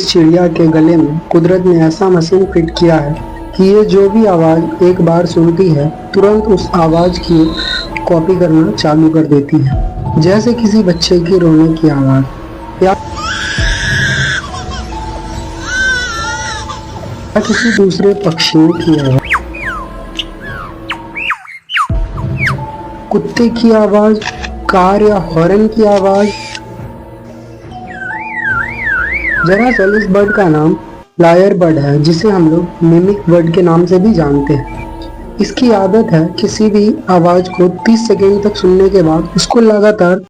इस चिड़िया के गले में कुदरत ने ऐसा मशीन फिट किया है कि ये जो भी आवाज एक बार सुनती है तुरंत उस आवाज की कॉपी करना चालू कर देती है। जैसे किसी बच्चे की रोने की आवाज या किसी दूसरे पक्षियों की आवाज, कुत्ते की आवाज, कार या हॉर्न की आवाज। दरअसल इस बर्ड का नाम लायर बर्ड है, जिसे हम लोग मिमिक बर्ड के नाम से भी जानते हैं। इसकी आदत है किसी भी आवाज को 30 सेकंड तक सुनने के बाद उसको लगातार